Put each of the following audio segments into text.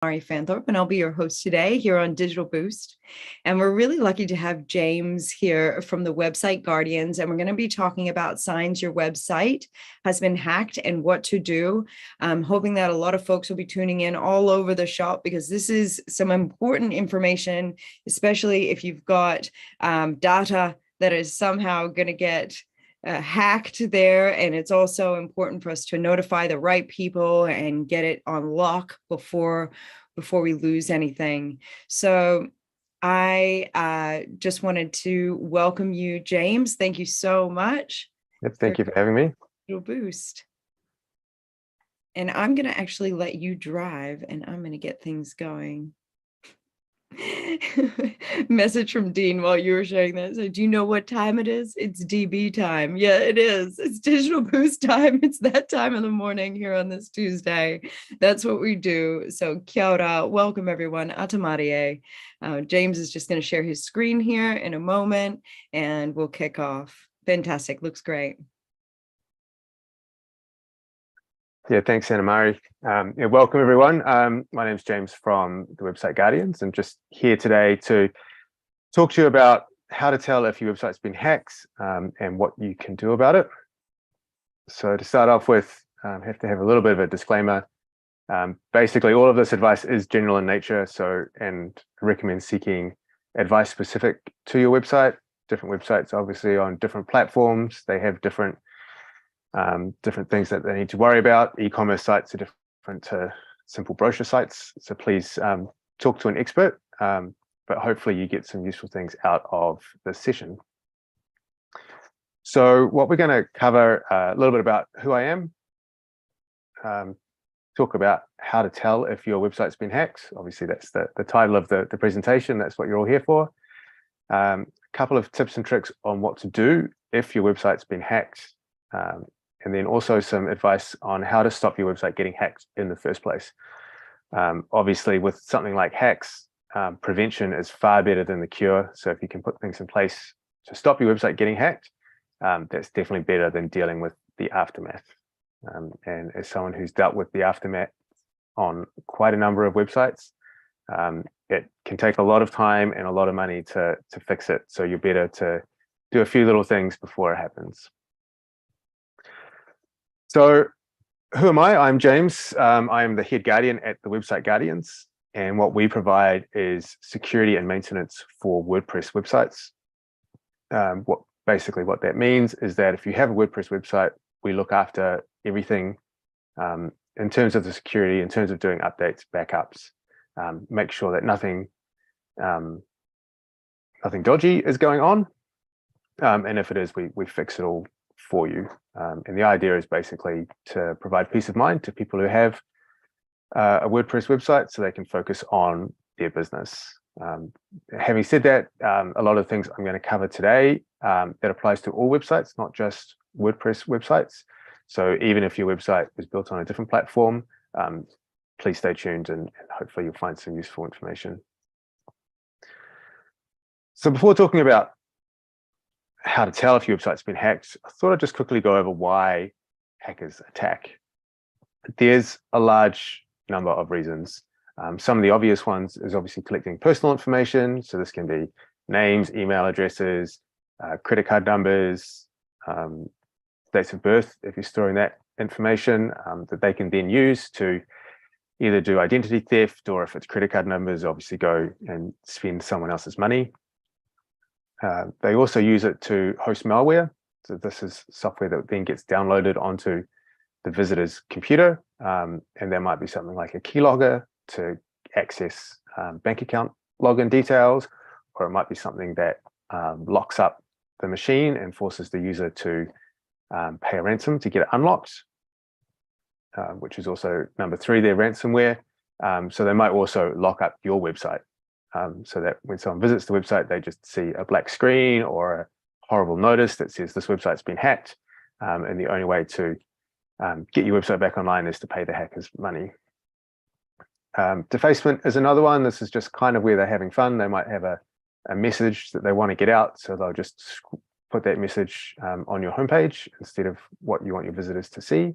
Anamari Fanthorpe, and I'll be your host today here on Digital Boost. And we're really lucky to have James here from the website Guardians, and we're going to be talking about signs your website has been hacked and what to do. I'm hoping that a lot of folks will be tuning in all over the shop because this is some important information, especially if you've got data that is somehow going to get hacked there. And it's also important for us to notify the right people and get it on lock before we lose anything. So I just wanted to welcome you, James. Thank you so much. Yep, thank you for having me. Digital Boost. And I'm going to actually let you drive and I'm going to get things going. Message from Dean while you were sharing that. So, do you know what time it is? It's DB time. Yeah, it is. It's Digital Boost time. It's that time in the morning here on this Tuesday. That's what we do. So, kia ora. Welcome, everyone. Anamari. James is just going to share his screen here in a moment and we'll kick off. Fantastic. Looks great. Yeah, thanks, Anamari. Welcome, everyone. My name's James from the website Guardians. I'm just here today to talk to you about how to tell if your website's been hacked and what you can do about it. So to start off with, I have to have a little bit of a disclaimer. Basically, all of this advice is general in nature, and I recommend seeking advice specific to your website. Different websites, obviously, on different platforms, they have different things that they need to worry about. E-commerce sites are different to simple brochure sites. So please talk to an expert, but hopefully you get some useful things out of this session. So what we're going to cover a little bit about who I am, talk about how to tell if your website's been hacked. Obviously, that's the title of the presentation. That's what you're all here for. A couple of tips and tricks on what to do if your website's been hacked. And then also some advice on how to stop your website getting hacked in the first place. Obviously, with something like hacks, prevention is far better than the cure. So if you can put things in place to stop your website getting hacked, that's definitely better than dealing with the aftermath. And as someone who's dealt with the aftermath on quite a number of websites, it can take a lot of time and a lot of money to fix it. So you're better to do a few little things before it happens. So who am I? I'm James. I am the head guardian at the website Guardians. And what we provide is security and maintenance for WordPress websites. Basically what that means is that if you have a WordPress website, we look after everything in terms of the security, in terms of doing updates, backups, make sure that nothing dodgy is going on. And if it is, we fix it all for you. And the idea is basically to provide peace of mind to people who have a WordPress website so they can focus on their business. Having said that, a lot of things I'm going to cover today that applies to all websites, not just WordPress websites. So even if your website is built on a different platform, please stay tuned and hopefully you'll find some useful information. So before talking about how to tell if your website's been hacked, I thought I'd just quickly go over why hackers attack. There's a large number of reasons. Some of the obvious ones is obviously collecting personal information. So this can be names, email addresses, credit card numbers, dates of birth, if you're storing that information, that they can then use to either do identity theft, or if it's credit card numbers, obviously go and spend someone else's money. They also use it to host malware. So this is software that then gets downloaded onto the visitor's computer. And there might be something like a keylogger to access bank account login details, or it might be something that locks up the machine and forces the user to pay a ransom to get it unlocked, which is also number 3 there, ransomware. So they might also lock up your website. So that when someone visits the website, they just see a black screen or a horrible notice that says this website's been hacked. And the only way to get your website back online is to pay the hackers money. Defacement is another one. This is just kind of where they're having fun. They might have a message that they want to get out. So they'll just put that message on your homepage instead of what you want your visitors to see.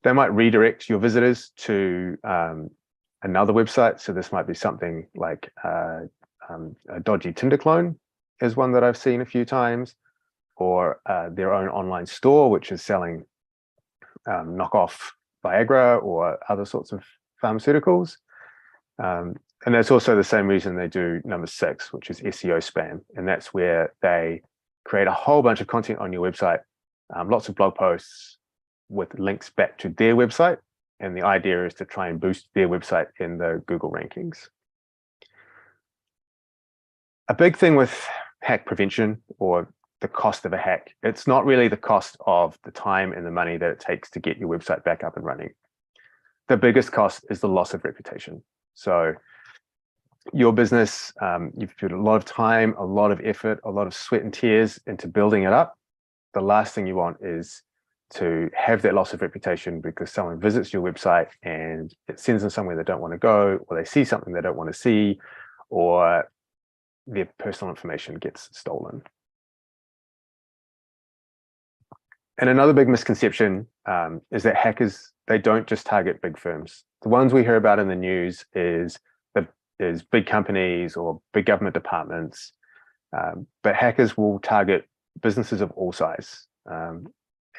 They might redirect your visitors to another website. So this might be something like a dodgy Tinder clone is one that I've seen a few times, or their own online store, which is selling knockoff Viagra or other sorts of pharmaceuticals. And that's also the same reason they do number 6, which is SEO spam. And that's where they create a whole bunch of content on your website, lots of blog posts with links back to their website. And the idea is to try and boost their website in the Google rankings. A big thing with hack prevention, or the cost of a hack, it's not really the cost of the time and the money that it takes to get your website back up and running. The biggest cost is the loss of reputation. So your business, you've put a lot of time, a lot of effort, a lot of sweat and tears into building it up. The last thing you want is to have that loss of reputation because someone visits your website and it sends them somewhere they don't want to go, or they see something they don't want to see, or their personal information gets stolen. And another big misconception is that hackers, they don't just target big firms. The ones we hear about in the news is big companies or big government departments, but hackers will target businesses of all size,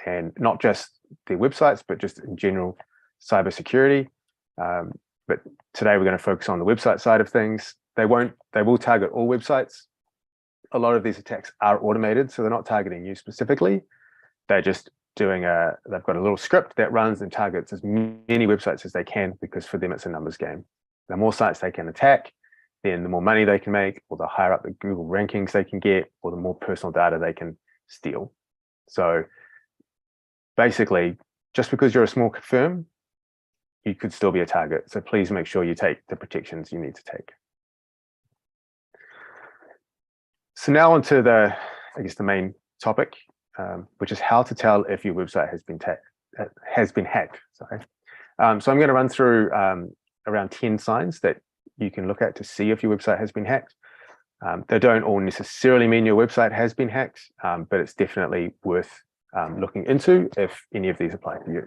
and not just their websites, but just in general cybersecurity. But today we're going to focus on the website side of things. They will target all websites. A lot of these attacks are automated, so they're not targeting you specifically. They're just they've got a little script that runs and targets as many websites as they can, because for them it's a numbers game. The more sites they can attack, then the more money they can make, or the higher up the Google rankings they can get, or the more personal data they can steal. So basically, just because you're a small firm, you could still be a target. So please make sure you take the protections you need to take. So now onto the main topic, which is how to tell if your website has been hacked. Sorry. So I'm going to run through around 10 signs that you can look at to see if your website has been hacked. They don't all necessarily mean your website has been hacked, but it's definitely worth looking into if any of these apply to you.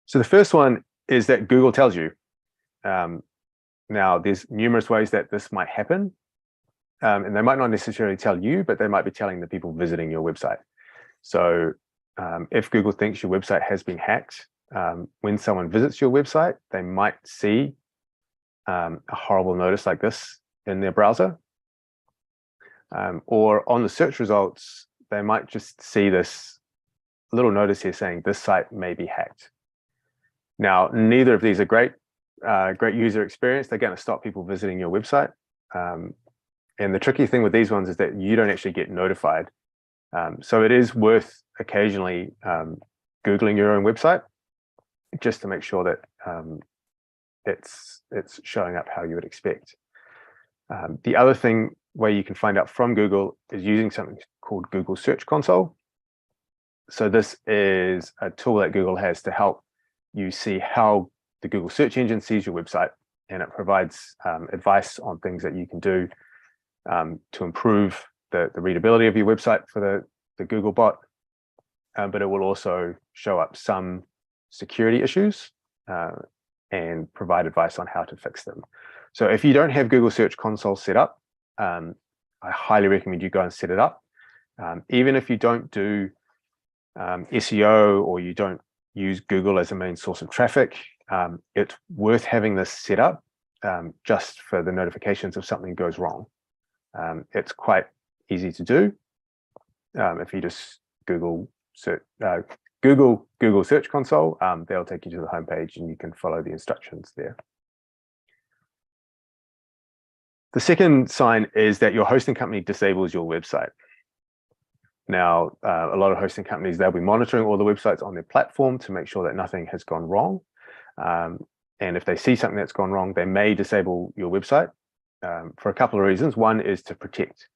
So the first one is that Google tells you. Now, there's numerous ways that this might happen, and they might not necessarily tell you, but they might be telling the people visiting your website. So if Google thinks your website has been hacked, when someone visits your website, they might see a horrible notice like this in their browser, or on the search results, they might just see this little notice here saying this site may be hacked. Now, neither of these are great user experience. They're going to stop people visiting your website. And the tricky thing with these ones is that you don't actually get notified. So it is worth occasionally Googling your own website just to make sure that it's showing up how you would expect. The other way you can find out from Google is using something called Google Search Console. So this is a tool that Google has to help you see how the Google search engine sees your website, and it provides advice on things that you can do to improve the readability of your website for the Google bot, but it will also show up some security issues and provide advice on how to fix them. So if you don't have Google Search Console set up, I highly recommend you go and set it up. Even if you don't do SEO, or you don't use Google as a main source of traffic, it's worth having this set up just for the notifications if something goes wrong. It's quite easy to do. If you just Google Search Console, they'll take you to the homepage and you can follow the instructions there. The second sign is that your hosting company disables your website. Now, a lot of hosting companies, they'll be monitoring all the websites on their platform to make sure that nothing has gone wrong. And if they see something that's gone wrong, they may disable your website for a couple of reasons. One is to protect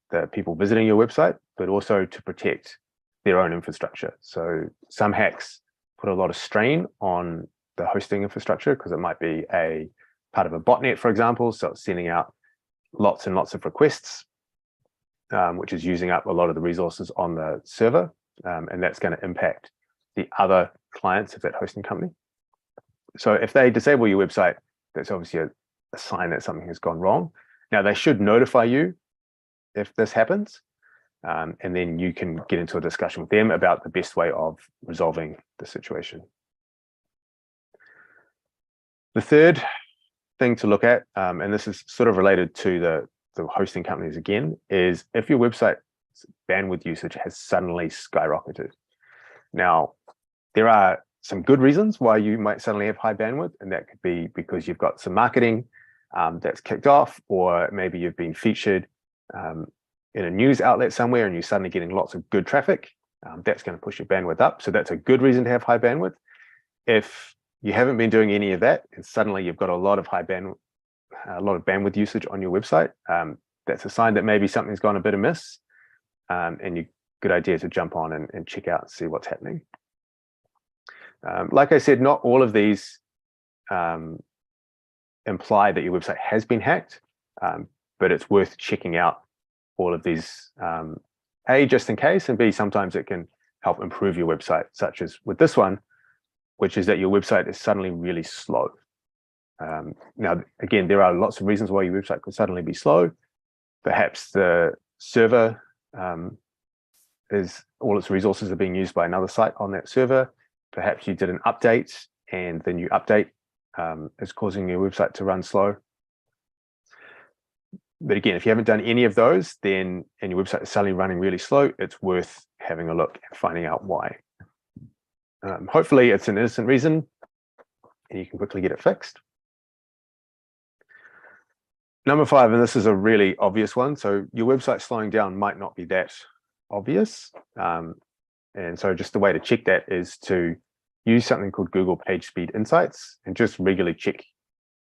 the people visiting your website, but also to protect their own infrastructure. So some hacks put a lot of strain on the hosting infrastructure because it might be a part of a botnet, for example. So it's sending out lots and lots of requests, which is using up a lot of the resources on the server, and that's going to impact the other clients of that hosting company. So if they disable your website, that's obviously a sign that something has gone wrong. Now, they should notify you if this happens, and then you can get into a discussion with them about the best way of resolving the situation. The third thing to look at, and this is sort of related to the hosting companies again, is if your website's bandwidth usage has suddenly skyrocketed. Now, there are some good reasons why you might suddenly have high bandwidth, and that could be because you've got some marketing that's kicked off, or maybe you've been featured in a news outlet somewhere and you're suddenly getting lots of good traffic. That's going to push your bandwidth up. So that's a good reason to have high bandwidth. If you haven't been doing any of that and suddenly you've got a lot of bandwidth usage on your website, that's a sign that maybe something's gone a bit amiss, and a good idea to jump on and check out and see what's happening. Like I said, not all of these imply that your website has been hacked, but it's worth checking out all of these, A, just in case, and B, sometimes it can help improve your website, such as with this one, which is that your website is suddenly really slow. Now, again, there are lots of reasons why your website could suddenly be slow. Perhaps the server all its resources are being used by another site on that server. Perhaps you did an update and the new update is causing your website to run slow. But again, if you haven't done any of those, and your website is suddenly running really slow, it's worth having a look and finding out why. Hopefully it's an innocent reason and you can quickly get it fixed. Number 5, and this is a really obvious one. So your website slowing down might not be that obvious. And so just the way to check that is to use something called Google Page Speed Insights and just regularly check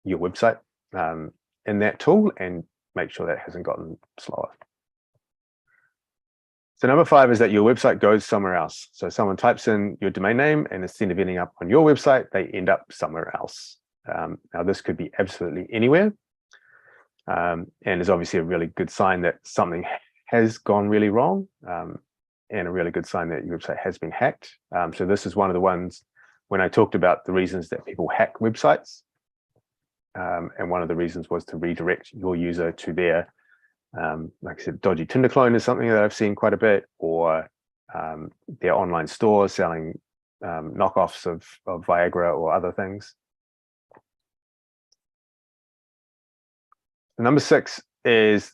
your website in that tool and make sure that hasn't gotten slower. So number 5 is that your website goes somewhere else. So someone types in your domain name and instead of ending up on your website, they end up somewhere else. Now this could be absolutely anywhere. And is obviously a really good sign that something has gone really wrong, and a really good sign that your website has been hacked. So this is one of the ones when I talked about the reasons that people hack websites. And one of the reasons was to redirect your user to their, like I said, dodgy Tinder clone is something that I've seen quite a bit, or their online store selling knockoffs of Viagra or other things. Number 6 is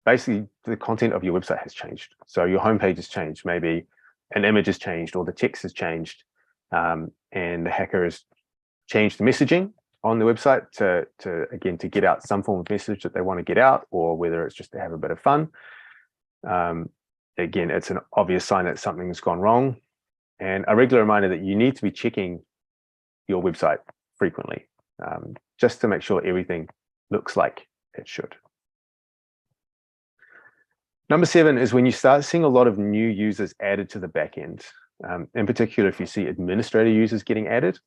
basically the content of your website has changed. So your homepage has changed, maybe an image has changed or the text has changed, and the hacker has changed the messaging on the website to get out some form of message that they want to get out, or whether it's just to have a bit of fun. Again, it's an obvious sign that something's gone wrong, and a regular reminder that you need to be checking your website frequently, just to make sure everything looks like it should. Number 7 is when you start seeing a lot of new users added to the back end. In particular, if you see administrator users getting added,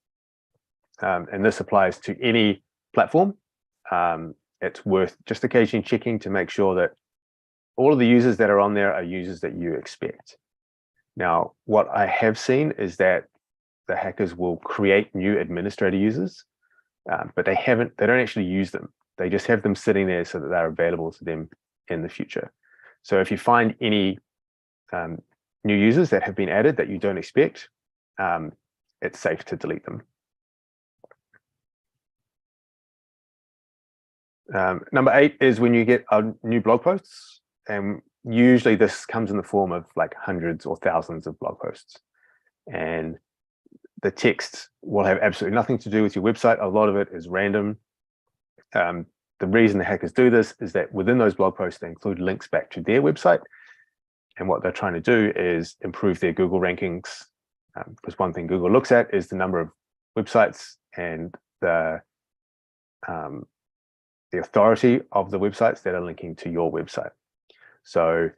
and this applies to any platform, it's worth just occasionally checking to make sure that all of the users that are on there are users that you expect. Now, what I have seen is that the hackers will create new administrator users, but they don't actually use them. They just have them sitting there so that they're available to them in the future. So if you find any new users that have been added that you don't expect, it's safe to delete them. Number 8 is when you get new blog posts, and usually this comes in the form of like hundreds or thousands of blog posts, and the text will have absolutely nothing to do with your website. A lot of it is random. The reason the hackers do this is that within those blog posts, they include links back to their website. And what they're trying to do is improve their Google rankings, because one thing Google looks at is the number of websites and the authority of the websites that are linking to your website. So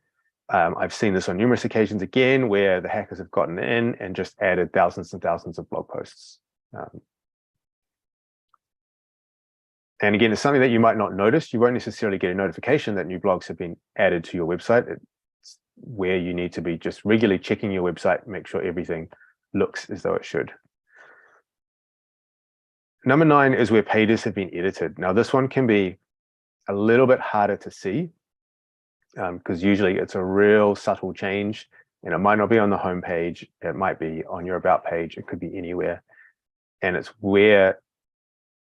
I've seen this on numerous occasions again, where the hackers have gotten in and just added thousands and thousands of blog posts. And again, it's something that you might not notice. You won't necessarily get a notification that new blogs have been added to your website. It's where you need to be just regularly checking your website, make sure everything looks as though it should. Number 9 is where pages have been edited. Now, this one can be a little bit harder to see because usually it's a real subtle change, and it might not be on the home page. It might be on your about page. It could be anywhere. And it's where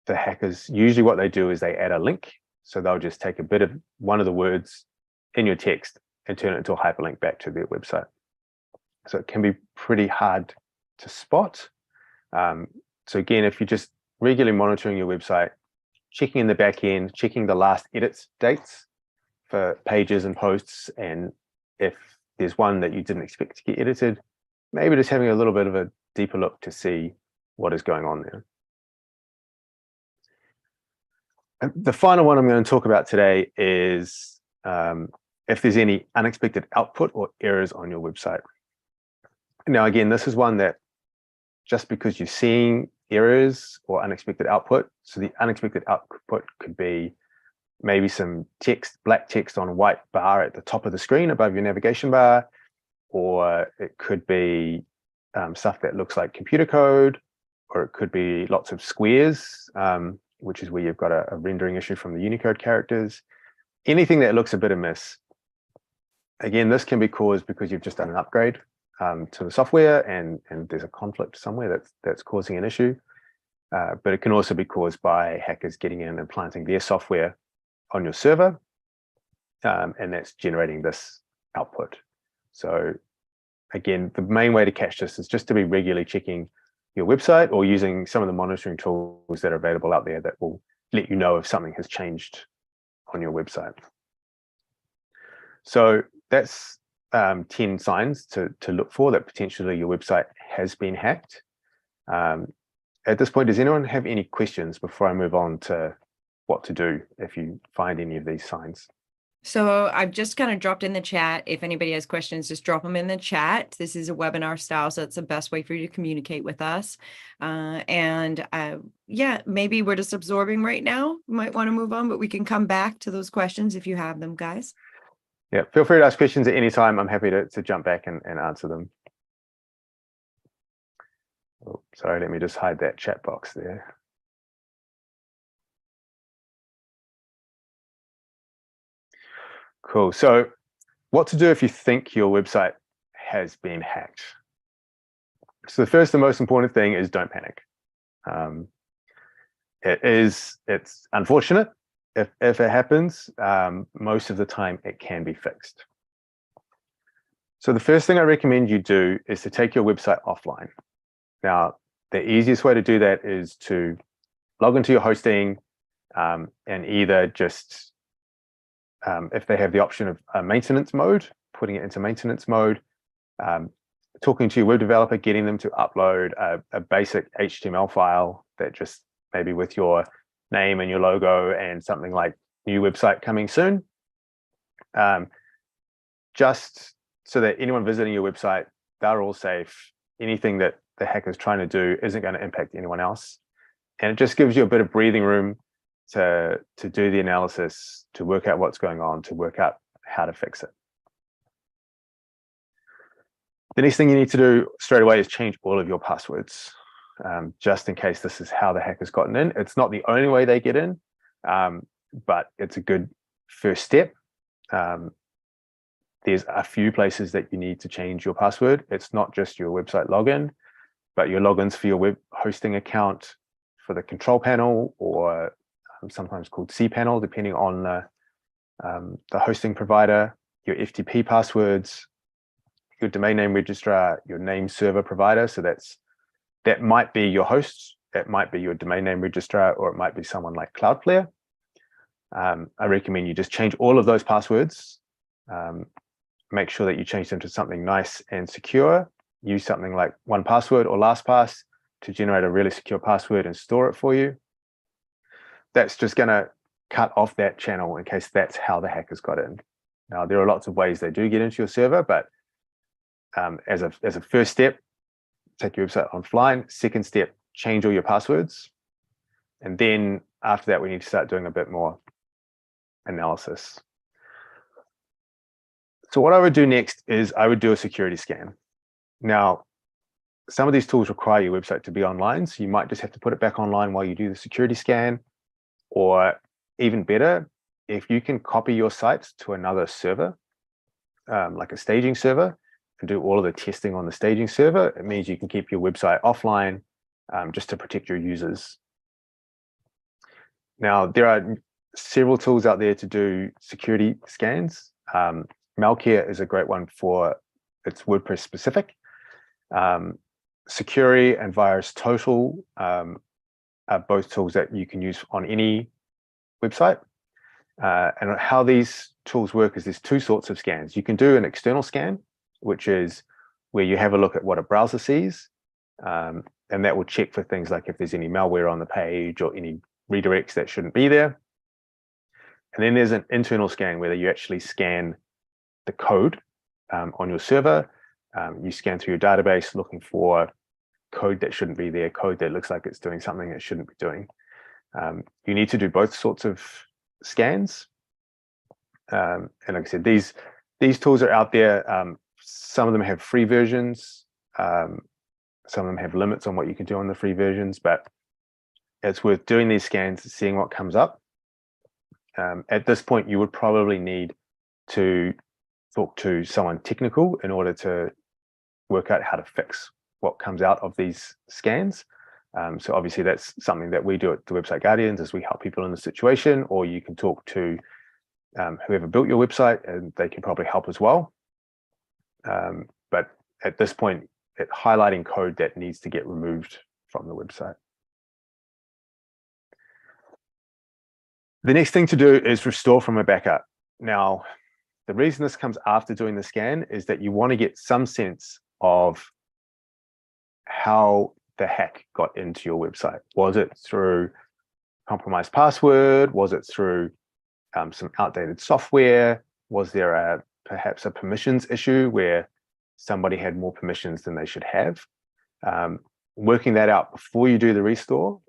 the hackers, usually what they do is they add a link. So they'll just take a bit of one of the words in your text and turn it into a hyperlink back to their website. So it can be pretty hard to spot. So again, if you're just regularly monitoring your website, checking in the back end, checking the last edits dates for pages and posts, and if there's one that you didn't expect to get edited, maybe just having a little bit of a deeper look to see what is going on there. And the final one I'm going to talk about today is if there's any unexpected output or errors on your website. Now, again, this is one that just because you're seeing errors or unexpected output, so the unexpected output could be maybe some text, black text on a white bar at the top of the screen above your navigation bar, or it could be stuff that looks like computer code, or it could be lots of squares, which is where you've got a rendering issue from the Unicode characters. Anything that looks a bit amiss. Again, this can be caused because you've just done an upgrade to the software, and there's a conflict somewhere that's causing an issue. But it can also be caused by hackers getting in and planting their software on your server, and that's generating this output. So again, the main way to catch this is just to be regularly checking your website or using some of the monitoring tools that are available out there that will let you know if something has changed on your website. So that's 10 signs to look for that potentially your website has been hacked. At this point, does anyone have any questions before I move on to what to do if you find any of these signs? So I've just kind of dropped in the chat. If anybody has questions, just drop them in the chat. This is a webinar style, so it's the best way for you to communicate with us. Yeah, maybe we're just absorbing right now. You might want to move on, but we can come back to those questions if you have them, guys. Yeah, feel free to ask questions at any time. I'm happy to jump back and answer them. Oh, sorry, let me just hide that chat box there. Cool. So what to do if you think your website has been hacked? So the first and most important thing is don't panic. It's unfortunate if it happens. Most of the time it can be fixed. So the first thing I recommend you do is to take your website offline. Now, the easiest way to do that is to log into your hosting and either just, if they have the option of maintenance mode, putting it into maintenance mode, talking to your web developer, getting them to upload a basic HTML file that just maybe with your name and your logo and something like new website coming soon, just so that anyone visiting your website, they're all safe. Anything that the hacker's trying to do isn't going to impact anyone else. And it just gives you a bit of breathing room to do the analysis, to work out what's going on, to work out how to fix it. The next thing you need to do straight away is change all of your passwords, just in case this is how the hacker's gotten in. It's not the only way they get in, but it's a good first step. There's a few places that you need to change your password. It's not just your website login, but your logins for your web hosting account, for the control panel, or sometimes called cPanel, depending on the hosting provider, your FTP passwords, your domain name registrar, your name server provider. So that might be your host, that might be your domain name registrar, or it might be someone like Cloudflare. I recommend you just change all of those passwords. Make sure that you change them to something nice and secure. Use something like 1Password or LastPass to generate a really secure password and store it for you. That's just going to cut off that channel in case that's how the hackers got in. Now, there are lots of ways they do get into your server, but as a first step, take your website offline. Second step, change all your passwords. And then after that, we need to start doing a bit more analysis. So what I would do next is I would do a security scan. Now, some of these tools require your website to be online, so you might just have to put it back online while you do the security scan, or even better, if you can copy your sites to another server, like a staging server, and do all of the testing on the staging server, it means you can keep your website offline just to protect your users. Now, there are several tools out there to do security scans. Malcare is a great one for it's WordPress specific. Securi and Virus Total are both tools that you can use on any website. And how these tools work is there's two sorts of scans. You can do an external scan, which is where you have a look at what a browser sees, and that will check for things like if there's any malware on the page or any redirects that shouldn't be there. And then there's an internal scan where you actually scan the code on your server. You scan through your database looking for code that shouldn't be there, code that looks like it's doing something it shouldn't be doing. You need to do both sorts of scans. And like I said, these tools are out there. Some of them have free versions. Some of them have limits on what you can do on the free versions, but it's worth doing these scans, seeing what comes up. At this point, you would probably need to talk to someone technical in order to work out how to fix what comes out of these scans. So obviously that's something that we do at the Website Guardians, is we help people in the situation, or you can talk to whoever built your website and they can probably help as well. But at this point, it's highlighting code that needs to get removed from the website. The next thing to do is restore from a backup. Now, the reason this comes after doing the scan is that you want to get some sense of how the hack got into your website. Was it through compromised password? Was it through some outdated software? Was there perhaps a permissions issue where somebody had more permissions than they should have? Working that out before you do the restore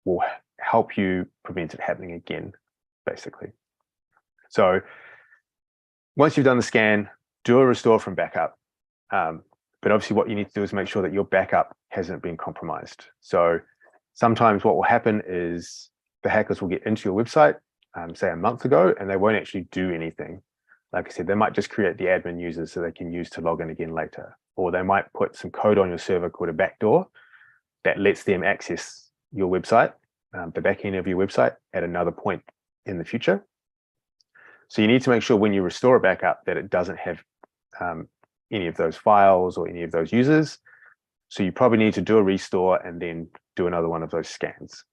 will help you prevent it happening again, basically. So once you've done the scan, do a restore from backup. But obviously what you need to do is make sure that your backup hasn't been compromised. So sometimes what will happen is the hackers will get into your website, say a month ago, and they won't actually do anything. Like I said, they might just create the admin users so they can use to log in again later. Or they might put some code on your server called a backdoor that lets them access your website, the back end of your website, at another point in the future. So you need to make sure when you restore a backup that it doesn't have any of those files or any of those users. So you probably need to do a restore and then do another one of those scans.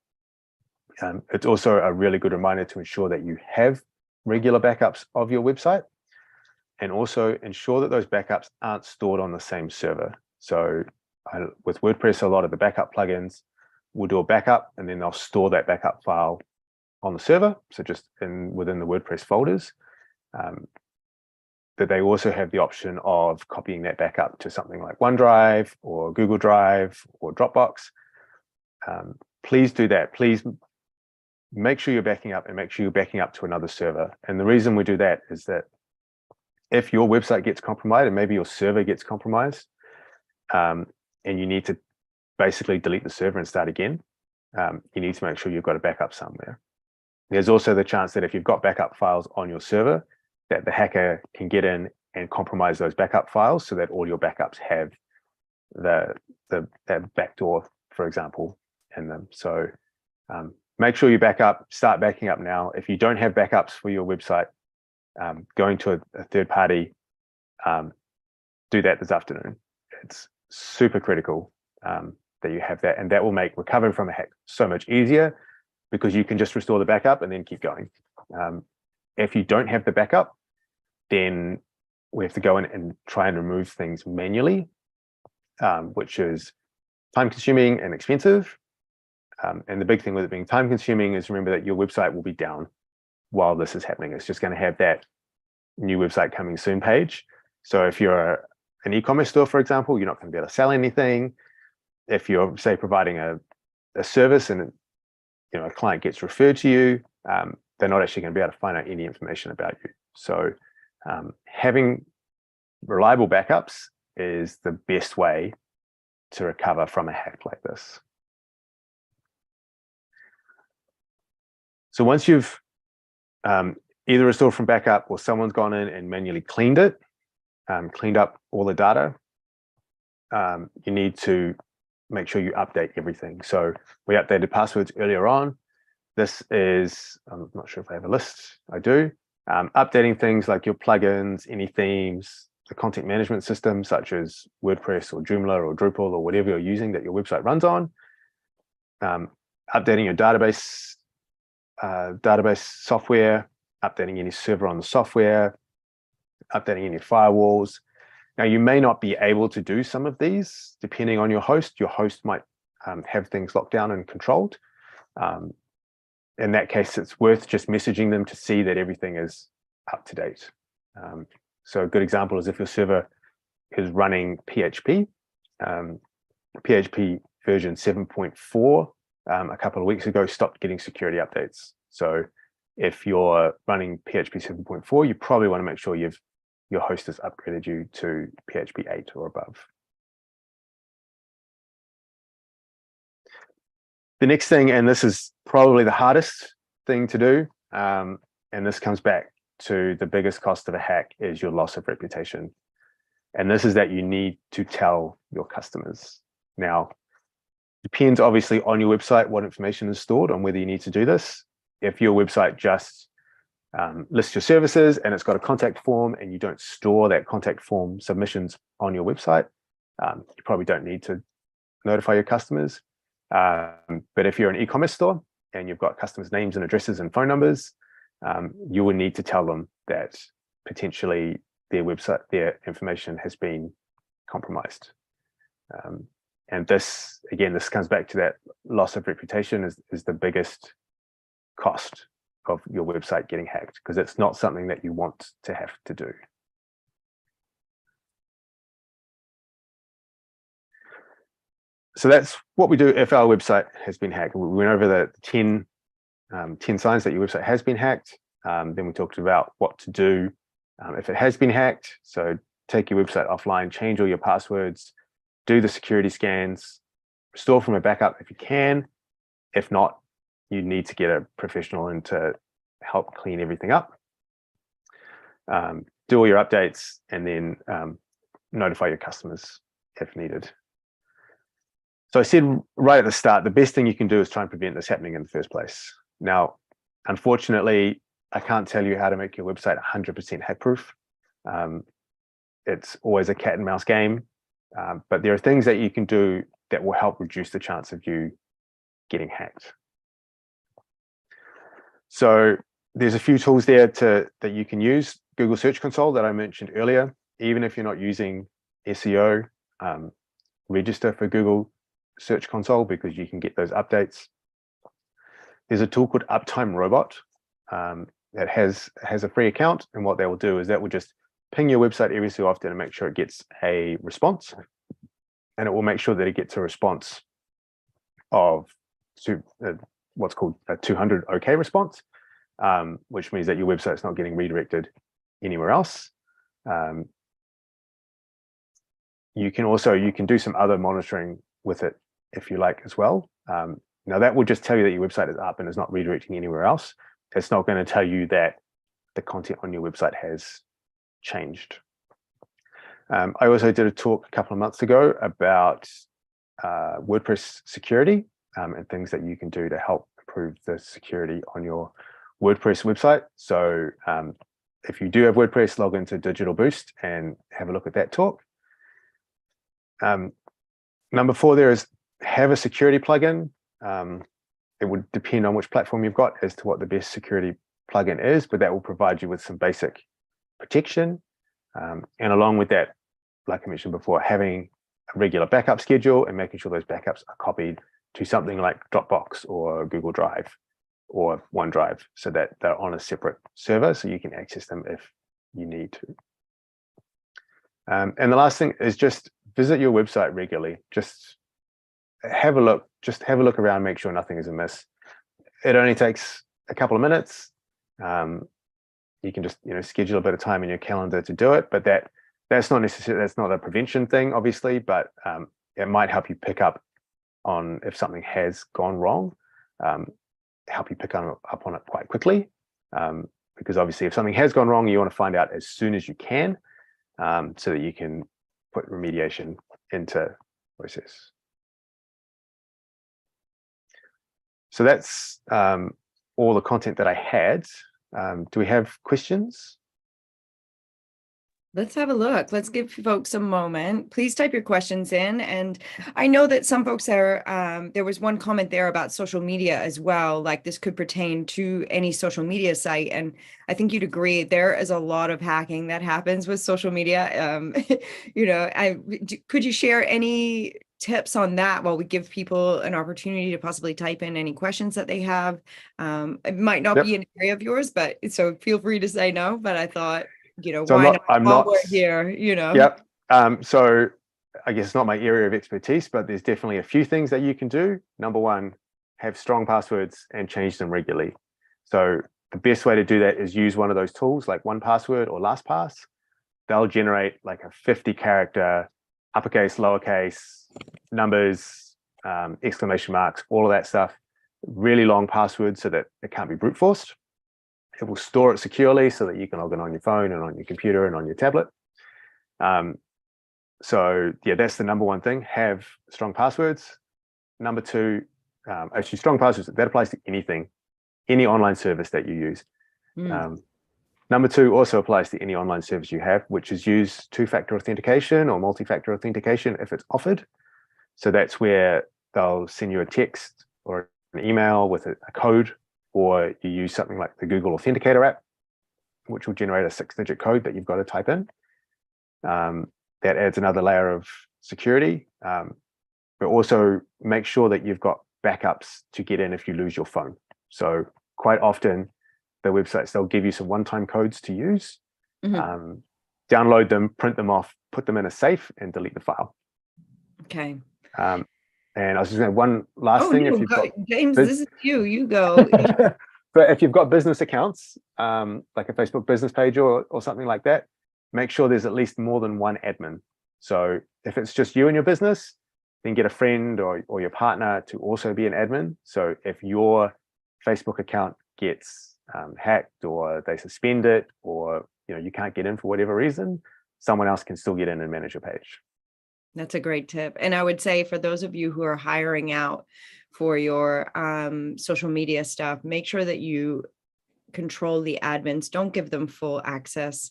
It's also a really good reminder to ensure that you have regular backups of your website, and also ensure that those backups aren't stored on the same server. So with WordPress, a lot of the backup plugins will do a backup and then they'll store that backup file on the server, so just within the WordPress folders. But they also have the option of copying that backup to something like OneDrive or Google Drive or Dropbox. Please do that. Please make sure you're backing up, and make sure you're backing up to another server. And the reason we do that is that if your website gets compromised, and maybe your server gets compromised, and you need to basically delete the server and start again, you need to make sure you've got a backup somewhere. There's also the chance that if you've got backup files on your server, that the hacker can get in and compromise those backup files so that all your backups have that backdoor, for example, in them. So make sure you back up, start backing up now. If you don't have backups for your website, going to a third party, do that this afternoon. It's super critical that you have that, and that will make recovering from a hack so much easier, because you can just restore the backup and then keep going. If you don't have the backup, then we have to go in and try and remove things manually, which is time consuming and expensive. And the big thing with it being time consuming is, remember that your website will be down while this is happening. It's just going to have that new website coming soon page. So if you're an e-commerce store, for example, you're not going to be able to sell anything. If you're, say, providing a service and a client gets referred to you, they're not actually going to be able to find out any information about you. So having reliable backups is the best way to recover from a hack like this. So once you've either restored from backup or someone's gone in and manually cleaned it, cleaned up all the data, you need to make sure you update everything. So we updated passwords earlier on. This is, I'm not sure if I have a list, I do. Updating things like your plugins, any themes, the content management system such as WordPress or Joomla or Drupal or whatever you're using that your website runs on. Updating your database software, updating any server on the software, updating any firewalls. Now, you may not be able to do some of these depending on your host. Your host might have things locked down and controlled. In that case, it's worth just messaging them to see that everything is up to date. So a good example is if your server is running PHP, PHP version 7.4 a couple of weeks ago stopped getting security updates. So if you're running PHP 7.4, you probably want to make sure your host has upgraded you to PHP 8 or above. The next thing, and this is probably the hardest thing to do, and this comes back to the biggest cost of a hack, is your loss of reputation. And this is that you need to tell your customers. Now, depends obviously on your website, what information is stored, on whether you need to do this. If your website just lists your services and it's got a contact form and you don't store that contact form submissions on your website, you probably don't need to notify your customers. But if you're an e-commerce store and you've got customers' names and addresses and phone numbers, you would need to tell them that potentially their website, their information has been compromised. And this, again, this comes back to that loss of reputation is the biggest cost of your website getting hacked, because it's not something that you want to have to do. So that's what we do if our website has been hacked. We went over the 10 signs that your website has been hacked. Then we talked about what to do if it has been hacked. So take your website offline, change all your passwords, do the security scans, restore from a backup if you can. If not, you need to get a professional in to help clean everything up. Do all your updates, and then notify your customers if needed. So I said right at the start, the best thing you can do is try and prevent this happening in the first place. Now, unfortunately, I can't tell you how to make your website 100% hack-proof. It's always a cat and mouse game, but there are things that you can do that will help reduce the chance of you getting hacked. So there's a few tools there that you can use. Google Search Console that I mentioned earlier. Even if you're not using SEO, register for Google Search Console because you can get those updates. There's a tool called Uptime Robot that has a free account, and what that will do is that will just ping your website every so often and make sure it gets a response, and it will make sure that it gets a response of what's called a 200 OK response, which means that your website's not getting redirected anywhere else. You can do some other monitoring with it if you like as well. Now that will just tell you that your website is up and is not redirecting anywhere else. It's not going to tell you that the content on your website has changed. I also did a talk a couple of months ago about WordPress security and things that you can do to help improve the security on your WordPress website. So if you do have WordPress, log into Digital Boost and have a look at that talk. Number 4 there is have a security plugin. It would depend on which platform you've got as to what the best security plugin is, but that will provide you with some basic protection. And along with that, like I mentioned before, having a regular backup schedule and making sure those backups are copied to something like Dropbox or Google Drive or OneDrive, so that they're on a separate server so you can access them if you need to. And the last thing is just visit your website regularly. Just have a look around, make sure nothing is amiss. It only takes a couple of minutes. You can just schedule a bit of time in your calendar to do it, but that's not necessarily, that's not a prevention thing, obviously, but it might help you pick up on if something has gone wrong, help you pick up on it quite quickly. Because obviously if something has gone wrong, you want to find out as soon as you can, so that you can put remediation into process. So that's all the content that I had. Do we have questions? Let's have a look. Let's give folks a moment. Please type your questions in. And I know that some folks are, there was one comment there about social media as well, like this could pertain to any social media site. And I think you'd agree there is a lot of hacking that happens with social media. Could you share any tips on that while we give people an opportunity to possibly type in any questions that they have? It might not be an area of yours, but so feel free to say no, but I thought, so why not? I'm While not we're here, Yep. So I guess it's not my area of expertise, but there's definitely a few things that you can do. Number one, have strong passwords and change them regularly. So the best way to do that is use one of those tools like 1Password or LastPass. They'll generate like a 50-character uppercase, lowercase, numbers, exclamation marks, all of that stuff, really long passwords so that it can't be brute forced. It will store it securely so that you can log in on your phone and on your computer and on your tablet. So yeah, that's the number one thing, have strong passwords. Number two, actually strong passwords, that applies to anything, any online service that you use. Number two also applies to any online service you have, which is use two-factor authentication or multi-factor authentication if it's offered. So that's where they'll send you a text or an email with a code, or you use something like the Google Authenticator app, which will generate a 6-digit code that you've got to type in. That adds another layer of security. But also make sure that you've got backups to get in if you lose your phone. So quite often, the websites, they'll give you some one-time codes to use. Download them, print them off, put them in a safe, and delete the file. Okay. And I was just going to one last thing. No, if you've got James, this is you go. But if you've got business accounts, like a Facebook business page or something like that, make sure there's at least more than one admin. So if it's just you and your business, then get a friend or your partner to also be an admin. So if your Facebook account gets hacked or they suspend it, or you can't get in for whatever reason, someone else can still get in and manage your page. That's a great tip. And I would say for those of you who are hiring out for your social media stuff, make sure that you control the admins. Don't give them full access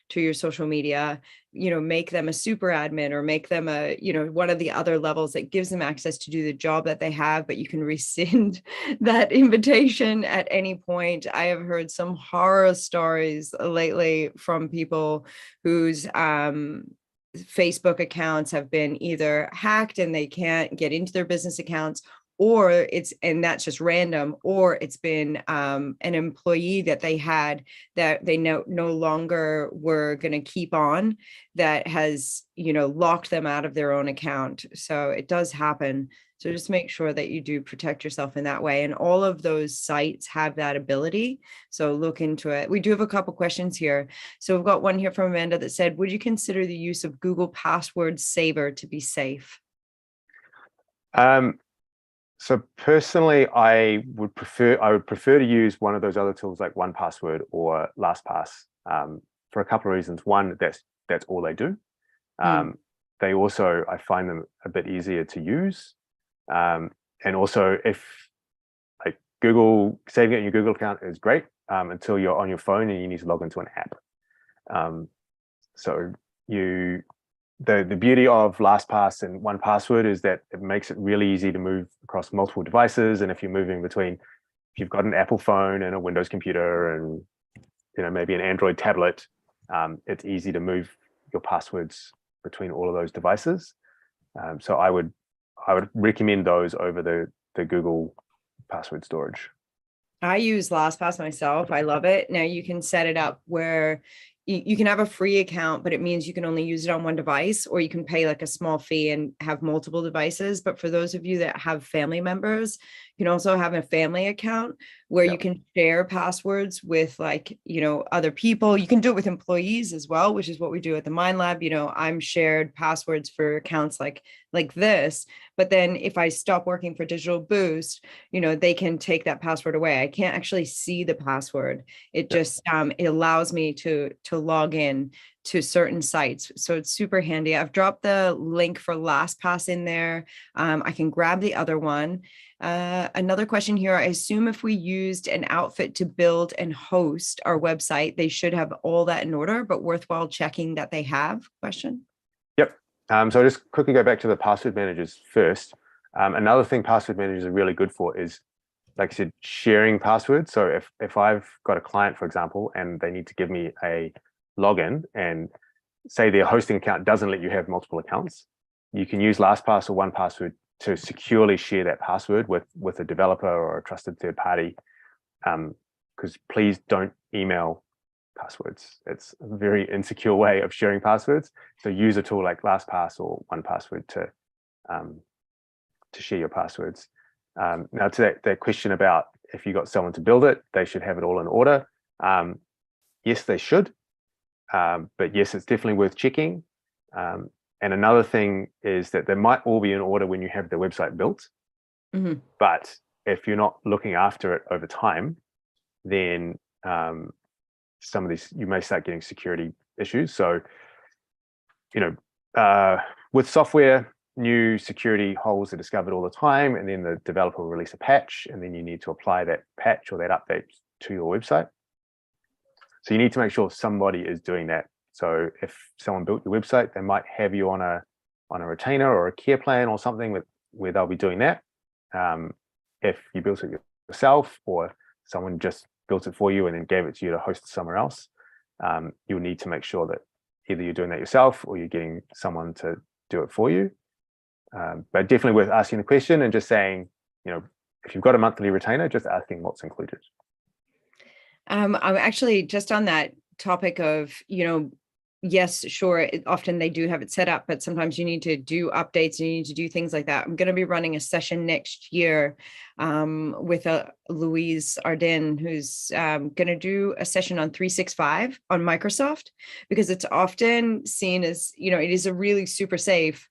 to your social media. Make them a super admin, or make them a, one of the other levels that gives them access to do the job that they have, but you can rescind that invitation at any point. I have heard some horror stories lately from people whose Facebook accounts have been either hacked and they can't get into their business accounts, or that's just random, or it's been an employee that they had that they no longer were going to keep on, that has, locked them out of their own account. So it does happen. So just make sure that you do protect yourself in that way. And all of those sites have that ability. So look into it. We do have a couple questions here. So we've got one here from Amanda that said, would you consider the use of Google Password Saver to be safe? So personally, I would prefer to use one of those other tools like 1Password or LastPass, for a couple of reasons. One, that's all they do. They also, I find them a bit easier to use. And also, if like Google, saving it in your Google account is great until you're on your phone and you need to log into an app. So the beauty of LastPass and 1Password is that it makes it really easy to move across multiple devices. And if you're moving between, if you've got an Apple phone and a Windows computer and maybe an Android tablet, it's easy to move your passwords between all of those devices. So I would recommend those over the Google password storage. I use LastPass myself. I love it. Now you can set it up where you can have a free account, but it means you can only use it on one device, or you can pay like a small fee and have multiple devices. But for those of you that have family members, you can also have a family account where you can share passwords with other people. You can do it with employees as well, which is what we do at the Mind Lab. I'm shared passwords for accounts like like this. But then if I stop working for Digital Boost, they can take that password away. I can't actually see the password. It just it allows me to log in to certain sites. So it's super handy. I've dropped the link for LastPass in there. I can grab the other one. Another question here. I assume if we used an outfit to build and host our website, they should have all that in order, but worthwhile checking that they have? Question. Yep. So I'll just quickly go back to the password managers first. Another thing password managers are really good for is, like I said, sharing passwords. So if I've got a client, for example, and they need to give me a login, and say their hosting account doesn't let you have multiple accounts, you can use LastPass or 1Password to securely share that password with a developer or a trusted third party. Because please don't email passwords. It's a very insecure way of sharing passwords. So use a tool like LastPass or 1Password to share your passwords. Now to that question about if you got someone to build it, they should have it all in order. Yes, they should. But yes, it's definitely worth checking. And another thing is that they might all be in order when you have the website built. Mm-hmm. But if you're not looking after it over time, then some of these, you may start getting security issues. So, with software, new security holes are discovered all the time, and then the developer will release a patch, and then you need to apply that patch or that update to your website. So you need to make sure somebody is doing that. So if someone built your website, they might have you on a retainer or a care plan or something where they'll be doing that. If you built it yourself, or someone just built it for you and then gave it to you to host somewhere else, you'll need to make sure that either you're doing that yourself or you're getting someone to do it for you. But definitely worth asking the question and just saying, if you've got a monthly retainer, just asking what's included. I'm actually just on that topic of, yes, sure, often they do have it set up, but sometimes you need to do updates and you need to do things like that. I'm going to be running a session next year with Louise Arden, who's going to do a session on 365 on Microsoft, because it's often seen as, it is a really super safe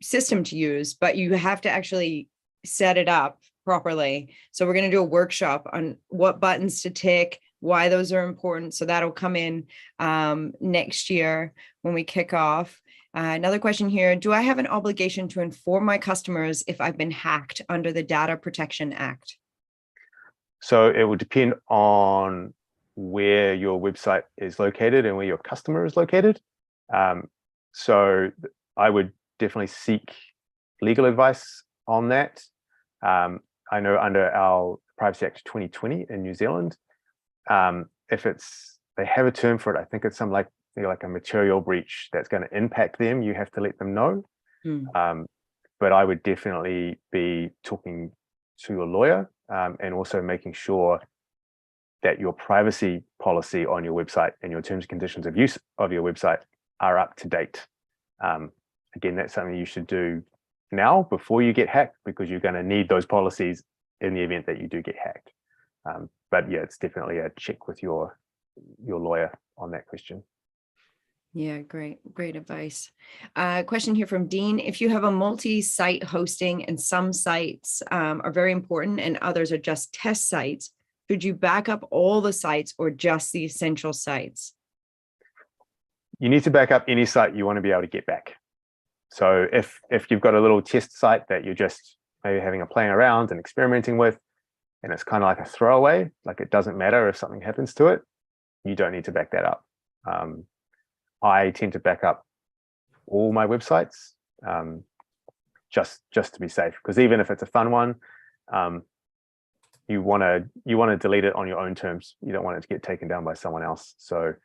system to use, but you have to actually set it up properly. So we're going to do a workshop on what buttons to tick, why those are important. So that'll come in next year when we kick off. Another question here. Do I have an obligation to inform my customers if I've been hacked under the Data Protection Act? So it will depend on where your website is located and where your customer is located. So I would definitely seek legal advice on that. I know under our Privacy Act 2020 in New Zealand, if they have a term for it, I think it's some like a material breach that's going to impact them, you have to let them know. But I would definitely be talking to your lawyer and also making sure that your privacy policy on your website and your terms and conditions of use of your website are up to date. Again, that's something you should do now before you get hacked, because you're going to need those policies in the event that you do get hacked. But yeah, it's definitely a check with your lawyer on that question. Yeah, great advice. Question here from Dean. If you have a multi-site hosting and some sites are very important and others are just test sites, should you back up all the sites or just the essential sites? You need to back up any site you want to be able to get back. So if you've got a little test site that you're just maybe having a playing around and experimenting with, and it's kind of like a throwaway, like it doesn't matter if something happens to it, you don't need to back that up. I tend to back up all my websites just to be safe, because even if it's a fun one, you want to delete it on your own terms. You don't want it to get taken down by someone else. So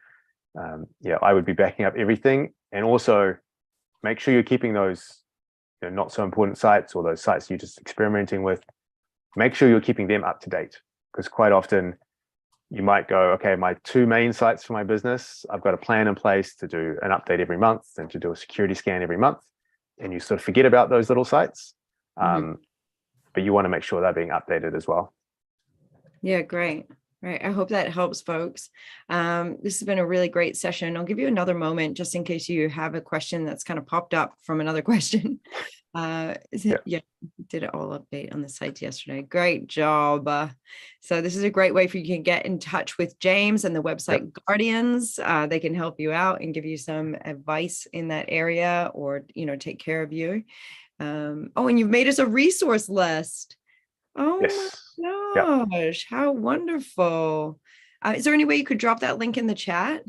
yeah, I would be backing up everything, and also make sure you're keeping those not so important sites or those sites you're just experimenting with. Make sure you're keeping them up to date, because quite often you might go, okay, my two main sites for my business, I've got a plan in place to do an update every month and to do a security scan every month, and you sort of forget about those little sites. But you want to make sure they're being updated as well. Yeah, great. Right. I hope that helps, folks. This has been a really great session. I'll give you another moment just in case you have a question that's kind of popped up from another question. Yeah, did it all update on the site yesterday. Great job. So this is a great way for you to get in touch with James and the website Guardians. They can help you out and give you some advice in that area, or, take care of you. Oh, and you've made us a resource list. Oh my gosh, how wonderful. Is there any way you could drop that link in the chat?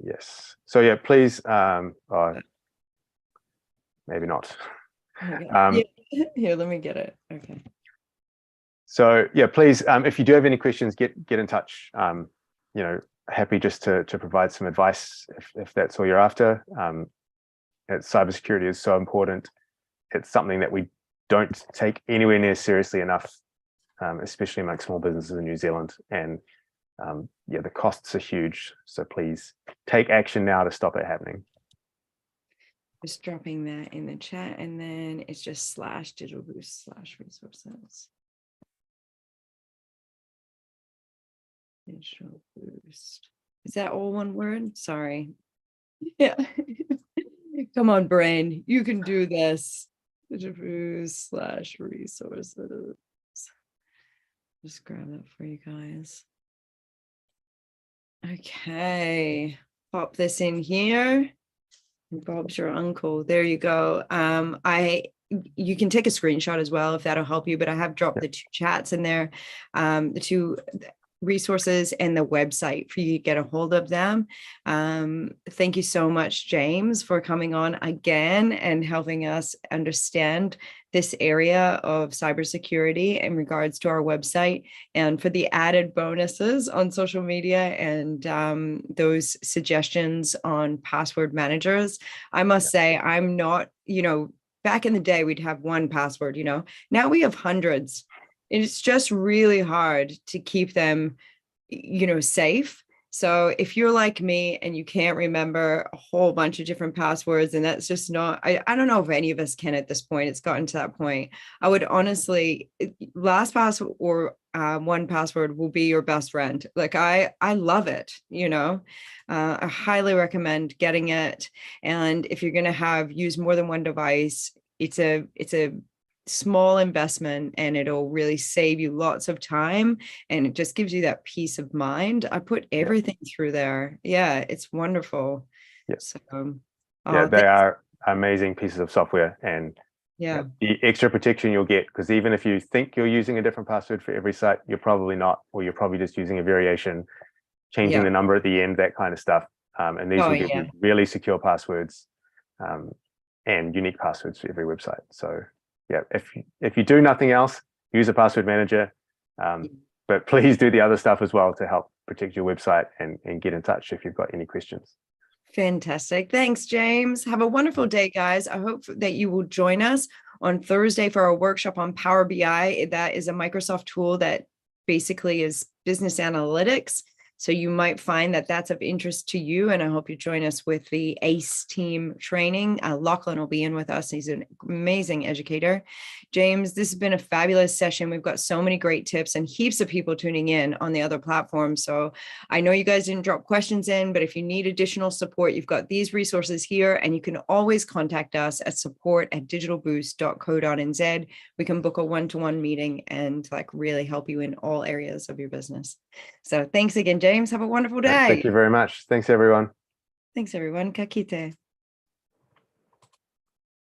Yes. So yeah, please, maybe not. Here, let me get it. Okay. So yeah, please, if you do have any questions, get in touch. Happy just to provide some advice if that's all you're after. Cybersecurity is so important. It's something that we don't take anywhere near seriously enough, especially among small businesses in New Zealand. And the costs are huge. So please take action now to stop it happening. Just dropping that in the chat, and then it's just /digitalboost/resources. Digital Boost. Is that all one word? Sorry. Yeah. Come on, brain. You can do this. Digitalboost/resources. Just grab that for you guys. Okay. Pop this in here. Bob's your uncle. There you go. You can take a screenshot as well if that'll help you, but I have dropped the two chats in there, the two resources and the website for you to get a hold of them. Thank you so much, James, for coming on again and helping us understand this area of cybersecurity in regards to our website, and for the added bonuses on social media and those suggestions on password managers. I must say, I'm not, back in the day, we'd have one password, now we have hundreds. It's just really hard to keep them, safe. So if you're like me and you can't remember a whole bunch of different passwords, and that's just not, I don't know if any of us can at this point. It's gotten to that point. I would honestly, LastPass or 1Password will be your best friend. Like I love it, I highly recommend getting it. And if you're going to use more than one device, it's a small investment, and it'll really save you lots of time, and it just gives you that peace of mind. I put everything through there. Yeah, it's wonderful. Yes. So they are amazing pieces of software, and the extra protection you'll get, because even if you think you're using a different password for every site, you're probably not, or you're probably just using a variation, changing the number at the end, that kind of stuff. And these will give you really secure passwords and unique passwords for every website. So if you do nothing else, use a password manager, but please do the other stuff as well to help protect your website, and get in touch if you've got any questions. Fantastic. Thanks, James. Have a wonderful day, guys. I hope that you will join us on Thursday for our workshop on Power BI. That is a Microsoft tool that basically is business analytics. So you might find that that's of interest to you, and I hope you join us with the ACE team training. Lachlan will be in with us. He's an amazing educator. James, this has been a fabulous session. We've got so many great tips and heaps of people tuning in on the other platforms. So I know you guys didn't drop questions in, but if you need additional support, you've got these resources here, and you can always contact us at support@digitalboost.co.nz. We can book a one-to-one meeting and really help you in all areas of your business. So thanks again, James. Have a wonderful day. Thank you very much. Thanks, everyone. Thanks, everyone. Ka kite.